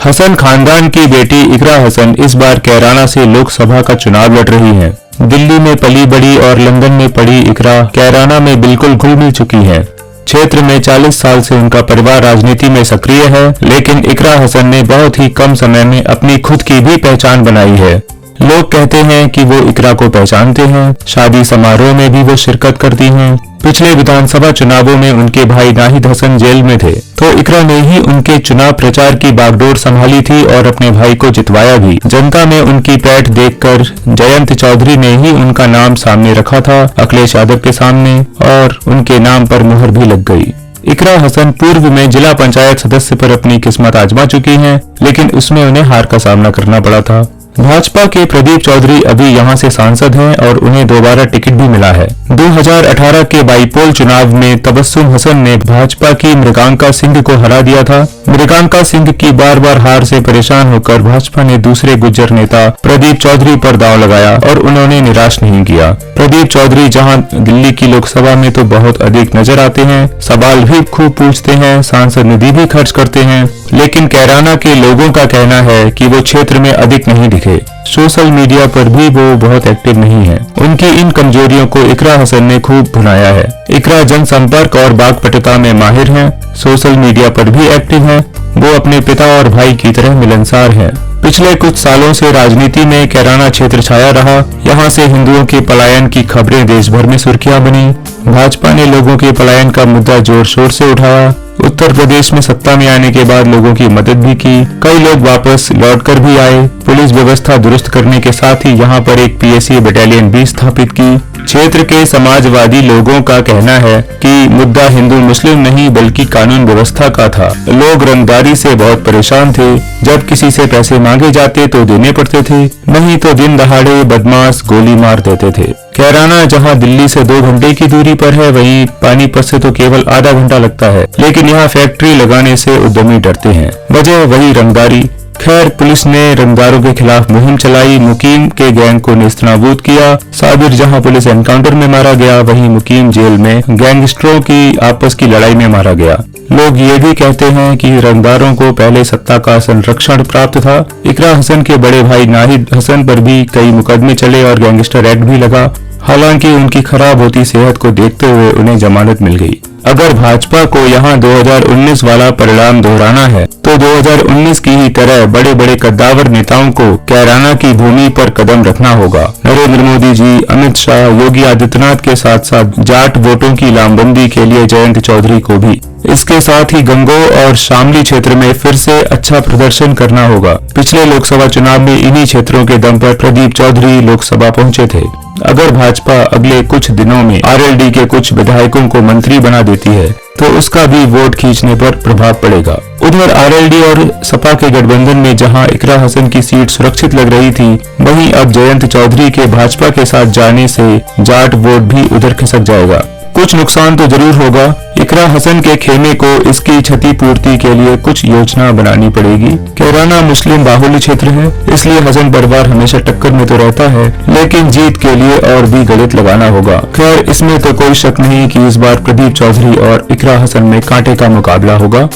हसन खानदान की बेटी इकरा हसन इस बार कैराना से लोकसभा का चुनाव लड़ रही हैं। दिल्ली में पली बड़ी और लंदन में पढ़ी इकरा कैराना में बिल्कुल घुल मिल चुकी हैं। क्षेत्र में 40 साल से उनका परिवार राजनीति में सक्रिय है, लेकिन इकरा हसन ने बहुत ही कम समय में अपनी खुद की भी पहचान बनाई है। लोग कहते हैं कि वो इकरा को पहचानते हैं। शादी समारोह में भी वो शिरकत करती हैं। पिछले विधानसभा चुनावों में उनके भाई नाहिद हसन जेल में थे, तो इकरा ने ही उनके चुनाव प्रचार की बागडोर संभाली थी और अपने भाई को जितवाया भी। जनता में उनकी पैठ देखकर जयंत चौधरी ने ही उनका नाम सामने रखा था अखिलेश यादव के सामने, और उनके नाम पर मुहर भी लग गई। इकरा हसन पूर्व में जिला पंचायत सदस्य पर अपनी किस्मत आजमा चुकी हैं, लेकिन उसमें उन्हें हार का सामना करना पड़ा था। भाजपा के प्रदीप चौधरी अभी यहां से सांसद हैं और उन्हें दोबारा टिकट भी मिला है। 2018 के बाईपोल चुनाव में तबस्सुम हसन ने भाजपा की मृगांका सिंह को हरा दिया था। मृगांका सिंह की बार बार हार से परेशान होकर भाजपा ने दूसरे गुज्जर नेता प्रदीप चौधरी पर दांव लगाया और उन्होंने निराश नहीं किया। प्रदीप चौधरी जहां दिल्ली की लोकसभा में तो बहुत अधिक नजर आते हैं, सवाल भी खूब पूछते हैं, सांसद निधि भी खर्च करते हैं, लेकिन कैराना के लोगों का कहना है कि वो क्षेत्र में अधिक नहीं दिखे। सोशल मीडिया पर भी वो बहुत एक्टिव नहीं है। उनकी इन कमजोरियों को इकरा हसन ने खूब भुनाया है। इकरा जनसंपर्क और वाक्पटुता में माहिर हैं, सोशल मीडिया पर भी एक्टिव हैं। वो अपने पिता और भाई की तरह मिलनसार हैं। पिछले कुछ सालों से राजनीति में कैराना क्षेत्र छाया रहा। यहाँ से हिंदुओं के पलायन की खबरें देश भर में सुर्खियां बनी। भाजपा ने लोगों के पलायन का मुद्दा जोर शोर से उठाया। उत्तर प्रदेश में सत्ता में आने के बाद लोगों की मदद भी की। कई लोग वापस लौटकर भी आए। पुलिस व्यवस्था दुरुस्त करने के साथ ही यहाँ पर एक पीएसी बटालियन भी स्थापित की। क्षेत्र के समाजवादी लोगों का कहना है कि मुद्दा हिंदू मुस्लिम नहीं बल्कि कानून व्यवस्था का था। लोग रंगदारी से बहुत परेशान थे। जब किसी से पैसे मांगे जाते तो देने पड़ते थे, नहीं तो दिन दहाड़े बदमाश गोली मार देते थे। कैराना जहां दिल्ली से 2 घंटे की दूरी पर है, वहीं पानीपत से तो केवल आधा घंटा लगता है, लेकिन यहाँ फैक्ट्री लगाने से उद्यमी डरते हैं। वजह वही रंगदारी। खैर, पुलिस ने रंगदारों के खिलाफ मुहिम चलाई। मुकीम के गैंग को नेस्तनाबूद किया। साबिर जहां पुलिस एनकाउंटर में मारा गया, वहीं मुकीम जेल में गैंगस्टरों की आपस की लड़ाई में मारा गया। लोग ये भी कहते हैं कि रंगदारों को पहले सत्ता का संरक्षण प्राप्त था। इकरा हसन के बड़े भाई नाहिद हसन पर भी कई मुकदमे चले और गैंगस्टर एक्ट भी लगा। हालांकि उनकी खराब होती सेहत को देखते हुए उन्हें जमानत मिल गई। अगर भाजपा को यहां 2019 वाला परिणाम दोहराना है, तो 2019 की ही तरह बड़े बड़े कद्दावर नेताओं को कैराना की भूमि पर कदम रखना होगा। नरेंद्र मोदी जी, अमित शाह, योगी आदित्यनाथ के साथ साथ जाट वोटों की लामबंदी के लिए जयंत चौधरी को भी। इसके साथ ही गंगोह और शामली क्षेत्र में फिर से अच्छा प्रदर्शन करना होगा। पिछले लोकसभा चुनाव में इन्हीं क्षेत्रों के दम पर प्रदीप चौधरी लोकसभा पहुंचे थे। अगर भाजपा अगले कुछ दिनों में आरएलडी के कुछ विधायकों को मंत्री बना देती है, तो उसका भी वोट खींचने पर प्रभाव पड़ेगा। उधर आरएलडी और सपा के गठबंधन में जहां इकरा हसन की सीट सुरक्षित लग रही थी, वहीं अब जयंत चौधरी के भाजपा के साथ जाने से जाट वोट भी उधर खिसक जाएगा। कुछ नुकसान तो जरूर होगा। इकरा हसन के खेमे को इसकी क्षतिपूर्ति के लिए कुछ योजना बनानी पड़ेगी। कैराना मुस्लिम बाहुल्य क्षेत्र है, इसलिए हसन परिवार हमेशा टक्कर में तो रहता है, लेकिन जीत के लिए और भी गणित लगाना होगा। खैर, इसमें तो कोई शक नहीं कि इस बार प्रदीप चौधरी और इकरा हसन में कांटे का मुकाबला होगा।